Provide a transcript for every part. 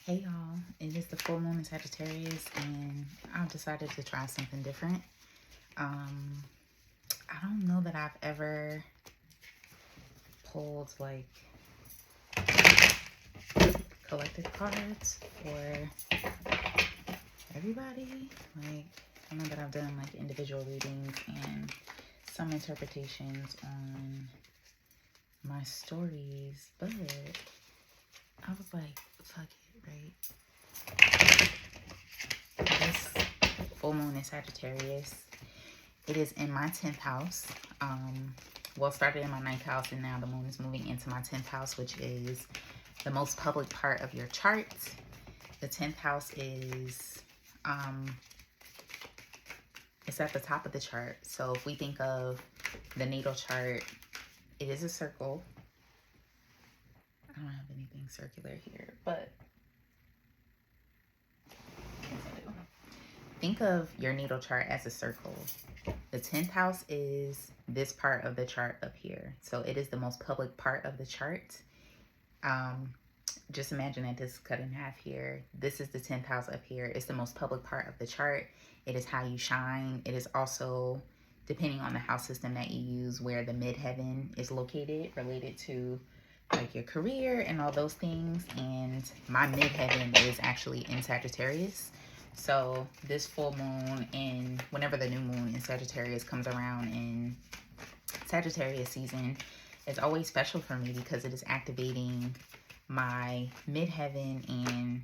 Hey y'all, it is the full moon in Sagittarius and I've decided to try something different. I don't know that I've ever pulled like collective cards for everybody. Like, I know that I've done like individual readings and some interpretations on my stories, but I was like, fuck it, right? This full moon in Sagittarius, it is in my 10th house. Well, started in my 9th house and now the moon is moving into my 10th house, which is the most public part of your chart. The 10th house is, it's at the top of the chart. So if we think of the natal chart, it is a circle. I don't have anything circular here, but think of your natal chart as a circle. The 10th house is this part of the chart up here. So it is the most public part of the chart. Just imagine that this is cut in half here. This is the 10th house up here. It's the most public part of the chart. It is how you shine. It is also, depending on the house system that you use, where the midheaven is located, related to like your career and all those things. And my midheaven is actually in Sagittarius. So this full moon and whenever the new moon in Sagittarius comes around in Sagittarius season, it's always special for me because it is activating my midheaven and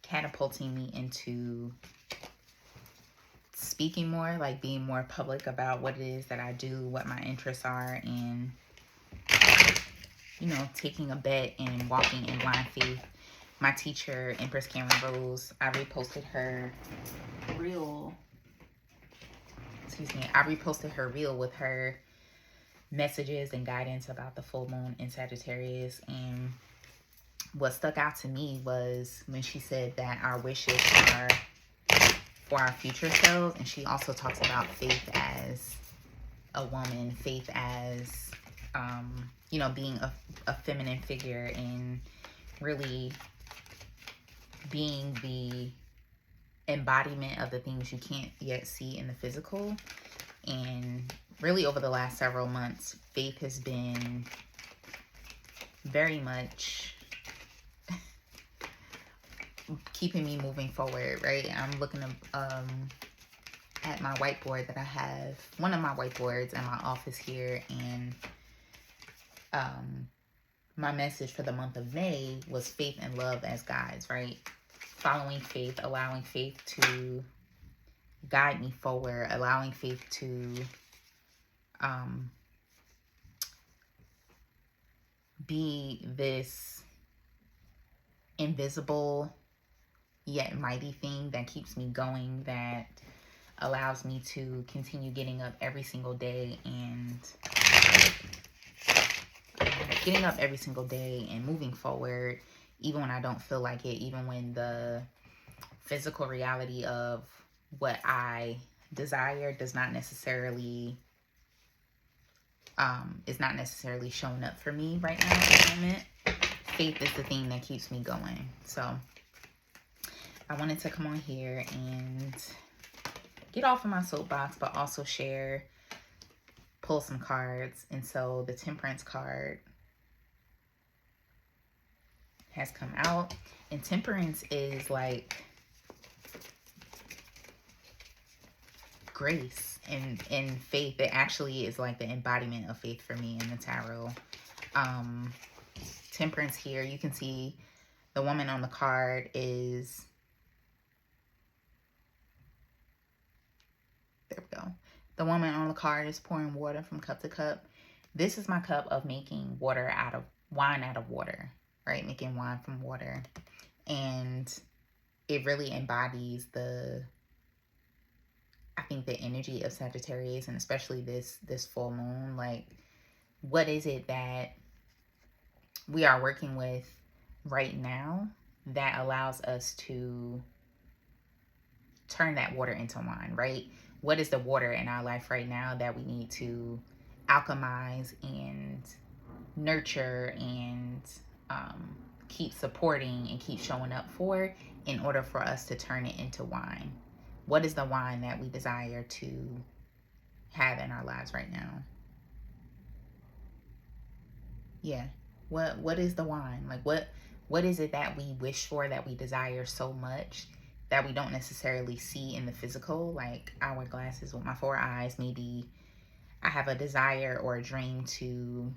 catapulting me into speaking more, like being more public about what it is that I do, what my interests are, and, you know, taking a bet and walking in blind faith. My teacher, Empress Cameron Rose, I reposted her reel. I reposted her reel with her messages and guidance about the full moon in Sagittarius. And what stuck out to me was when she said that our wishes are for our future selves. And she also talks about faith as a woman, faith as, you know, being a feminine figure and really being the embodiment of the things you can't yet see in the physical. And really over the last several months, faith has been very much keeping me moving forward, right? I'm looking at my whiteboard that I have, one of my whiteboards in my office here, and my message for the month of May was faith and love as guides, right? Following faith, allowing faith to guide me forward, allowing faith to be this invisible yet mighty thing that keeps me going, that allows me to continue getting up every single day and moving forward, even when I don't feel like it, even when the physical reality of what I desire does not necessarily is not necessarily showing up for me right now at the moment. Faith is the thing that keeps me going. So I wanted to come on here and get off of my soapbox, but also share, pull some cards. And so the Temperance card has come out, and Temperance is like grace and faith. It actually is like the embodiment of faith for me in the tarot. Temperance here, you can see the woman on the card is, there we go. The woman on the card is pouring water from cup to cup. This is my cup of making wine out of water, right? Making wine from water. And it really embodies I think the energy of Sagittarius, and especially this full moon. Like, what is it that we are working with right now that allows us to turn that water into wine, right? What is the water in our life right now that we need to alchemize and nurture and keep supporting and keep showing up for in order for us to turn it into wine? What is the wine that we desire to have in our lives right now? Yeah. What is the wine? Like what is it that we wish for, that we desire so much, that we don't necessarily see in the physical? Like hourglasses with my 4 eyes, maybe I have a desire or a dream to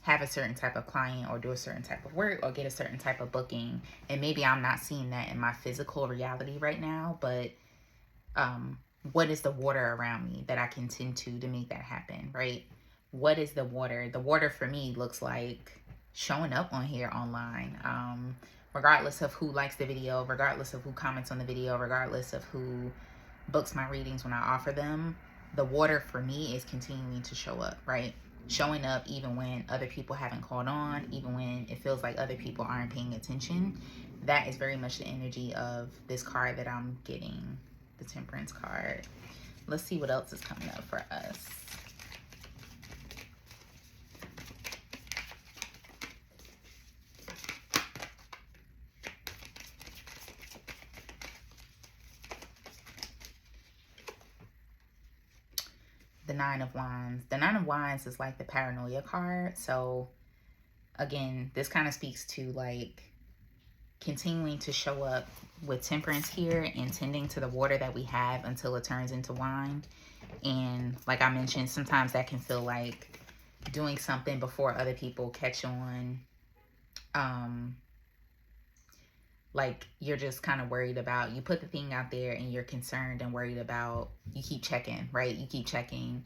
have a certain type of client or do a certain type of work or get a certain type of booking, and maybe I'm not seeing that in my physical reality right now, but what is the water around me that I can tend to make that happen, right? What is the water? The water for me looks like showing up on here online, regardless of who likes the video, regardless of who comments on the video, regardless of who books my readings when I offer them. The water for me is continuing to show up, right? Showing up even when other people haven't called on, even when it feels like other people aren't paying attention. That is very much the energy of this card that I'm getting, the Temperance card. Let's see what else is coming up for us. The Nine of Wands. The Nine of Wands is like the paranoia card. So again, this kind of speaks to like continuing to show up with temperance here and tending to the water that we have until it turns into wine. And like I mentioned, sometimes that can feel like doing something before other people catch on. Like you're just kind of worried about, you put the thing out there and you're concerned and worried about, you keep checking, right? You keep checking.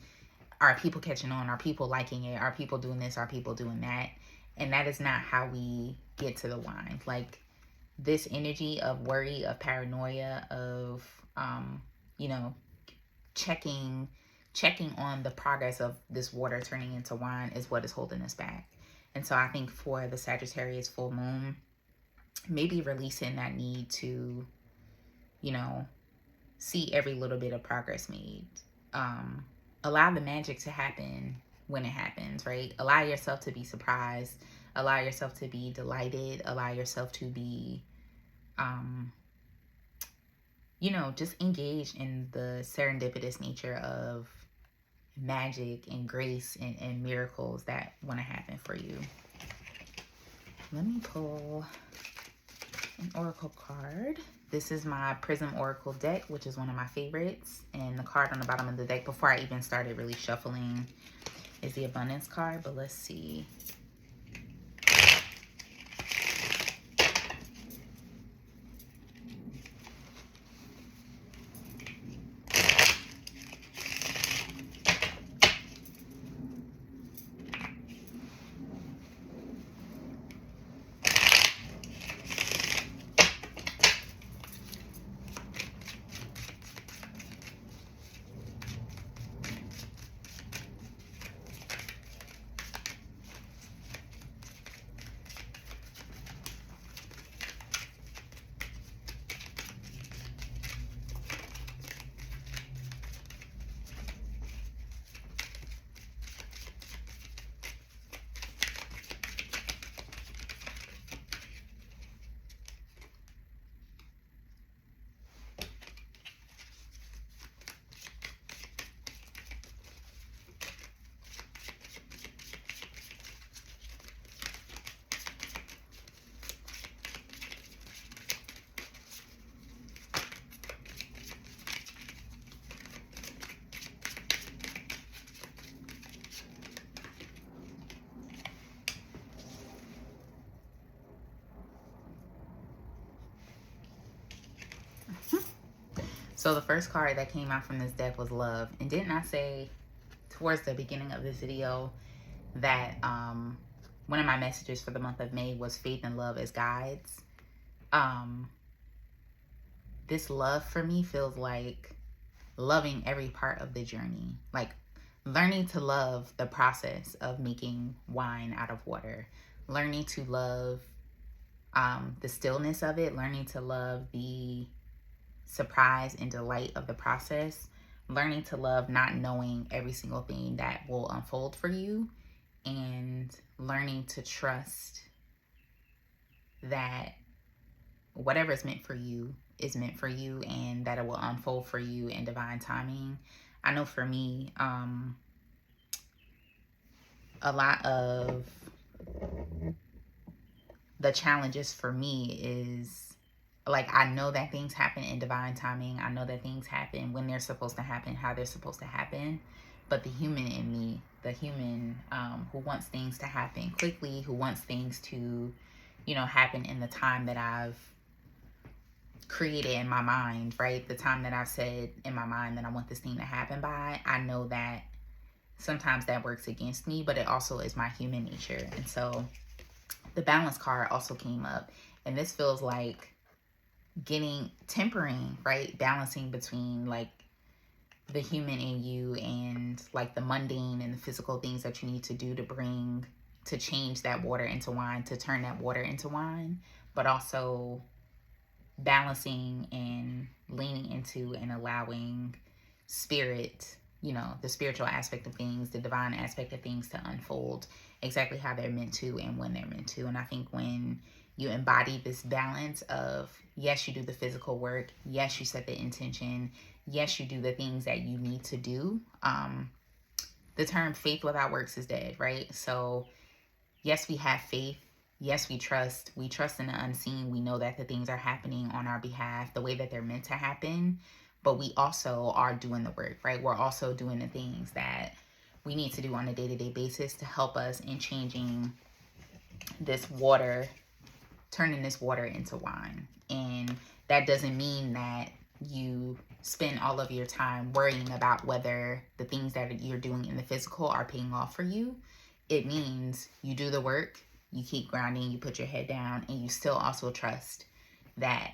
Are people catching on? Are people liking it? Are people doing this? Are people doing that? And that is not how we get to the wine. Like this energy of worry, of paranoia, of, you know, checking on the progress of this water turning into wine is what is holding us back. And so I think for the Sagittarius full moon, maybe releasing that need to, you know, see every little bit of progress made. Allow the magic to happen when it happens, right? Allow yourself to be surprised. Allow yourself to be delighted. Allow yourself to be, you know, just engage in the serendipitous nature of magic and grace and miracles that want to happen for you. Let me pull an oracle card. This is my Prism Oracle deck, which is one of my favorites. And the card on the bottom of the deck, before I even started really shuffling, is the Abundance card. But let's see. So the first card that came out from this deck was Love. And didn't I say towards the beginning of this video that one of my messages for the month of May was faith and love as guides? This love for me feels like loving every part of the journey. Like learning to love the process of making wine out of water. Learning to love the stillness of it. Learning to love the surprise and delight of the process. Learning to love not knowing every single thing that will unfold for you, and learning to trust that whatever is meant for you is meant for you, and that it will unfold for you in divine timing. I know for me, a lot of the challenges for me is, like, I know that things happen in divine timing. I know that things happen when they're supposed to happen, how they're supposed to happen. But the human in me, the human who wants things to happen quickly, who wants things to, happen in the time that I've created in my mind, right? The time that I've said in my mind that I want this thing to happen by, I know that sometimes that works against me, but it also is my human nature. And so the balance card also came up, and this feels like tempering, right? Balancing between like the human in you and like the mundane and the physical things that you need to do to change that water into wine, to turn that water into wine, but also balancing and leaning into and allowing spirit, the spiritual aspect of things, the divine aspect of things to unfold exactly how they're meant to and when they're meant to. And I think when you embody this balance of, yes, you do the physical work, yes, you set the intention, yes, you do the things that you need to do. The term faith without works is dead, right? So yes, we have faith. Yes, we trust. We trust in the unseen. We know that the things are happening on our behalf the way that they're meant to happen. But we also are doing the work, right? We're also doing the things that we need to do on a day-to-day basis to help us in changing this water, turning this water into wine. And that doesn't mean that you spend all of your time worrying about whether the things that you're doing in the physical are paying off for you. It means you do the work, you keep grounding, you put your head down, and you still also trust that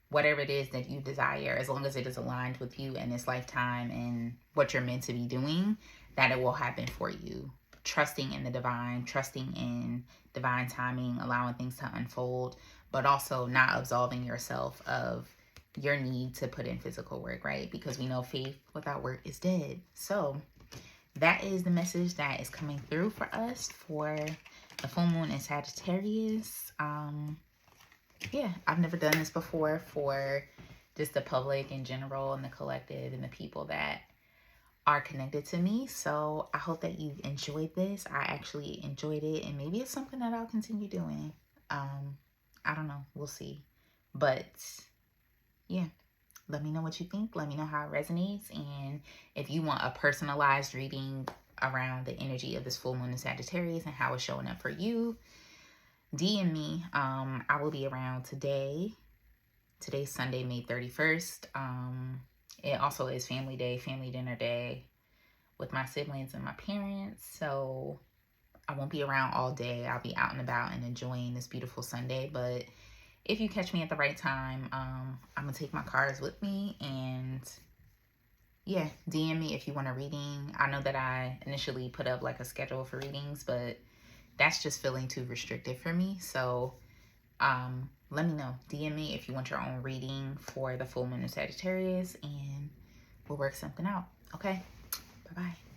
whatever it is that you desire, as long as it is aligned with you and this lifetime and what you're meant to be doing, that it will happen for you. Trusting in the divine, trusting in divine timing, allowing things to unfold, but also not absolving yourself of your need to put in physical work, right? Because we know faith without work is dead. So that is the message that is coming through for us for the full moon in Sagittarius. Yeah, I've never done this before for just the public in general and the collective and the people that are connected to me. So I hope that you've enjoyed this. I actually enjoyed it, and maybe it's something that I'll continue doing. I don't know. We'll see. But yeah. Let me know what you think. Let me know how it resonates. And if you want a personalized reading around the energy of this full moon in Sagittarius and how it's showing up for you, DM me. I will be around today. Today's Sunday, May 31st. It also is family day, family dinner day with my siblings and my parents. So I won't be around all day. I'll be out and about and enjoying this beautiful Sunday. But if you catch me at the right time, I'm going to take my cards with me, and yeah, DM me if you want a reading. I know that I initially put up like a schedule for readings, but that's just feeling too restrictive for me. So let me know. DM me if you want your own reading for the full moon in Sagittarius, and we'll work something out. Okay? Bye-bye.